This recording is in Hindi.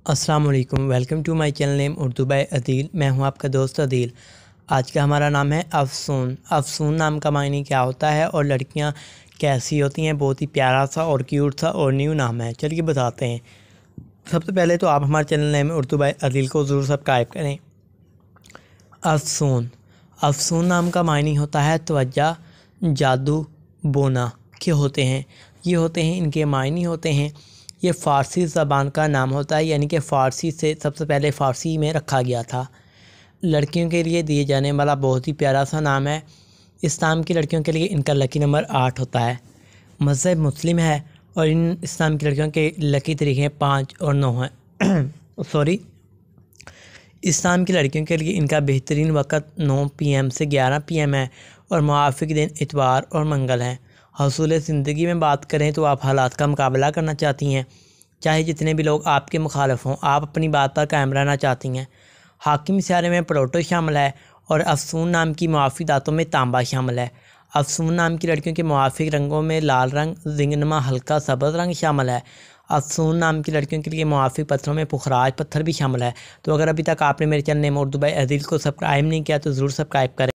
अस्सलाम वालेकुम, welcome to my channel name Urdu by Adeel. मैं हूं आपका दोस्त अदील। आज का हमारा नाम है अफसून। अफसून नाम का मायने क्या होता है और लड़कियां कैसी होती हैं। बहुत ही प्यारा सा और क्यूट सा और न्यू नाम है, चलिए बताते हैं। सबसे पहले तो आप हमारे channel name Urdu by Adeel को ज़रूर सब्सक्राइब करें। अफसून अफसून नाम का मायने होता है तवज्जा, जादू, बोना के होते हैं। ये होते हैं, इनके मायने होते हैं। ये फ़ारसी ज़बान का नाम होता है, यानी कि फ़ारसी से सबसे पहले फ़ारसी में रखा गया था। लड़कियों के लिए दिए जाने वाला बहुत ही प्यारा सा नाम है। इस्लाम की लड़कियों के लिए इनका लकी नंबर 8 होता है। मज़हब मुस्लिम है और इन इस्लाम की लड़कियों के लकी तरीके 5 और 9 हैं। सॉरी, इस्लाम की लड़कियों के लिए इनका बेहतरीन वक़्त 9 PM से 11 PM है और मुआफ़िक दिन इतवार और मंगल हैं। हसूल ज़िंदगी में बात करें तो आप हालात का मुकाबला करना चाहती हैं, चाहे जितने भी लोग आपके मुखालिफ हों, आप अपनी बात पर कायम रहना चाहती हैं। हाकिम सियारे में प्लूटो शामिल है और अफसून नाम की मुआफ़ी दातों में तांबा शामिल है। अफसून नाम की लड़कियों के मुआफ़िक रंगों में लाल रंग, जिंगनमा हल्का सब्ज़ रंग शामिल है। अफसून नाम की लड़कियों के लिए मुआफ़िक पत्थरों में पुखराज पत्थर भी शामिल है। तो अगर अभी तक आपने मेरे channel name Urdu by Adeel को सब्सक्राइब नहीं किया तो ज़रूर सब्सक्राइब करें।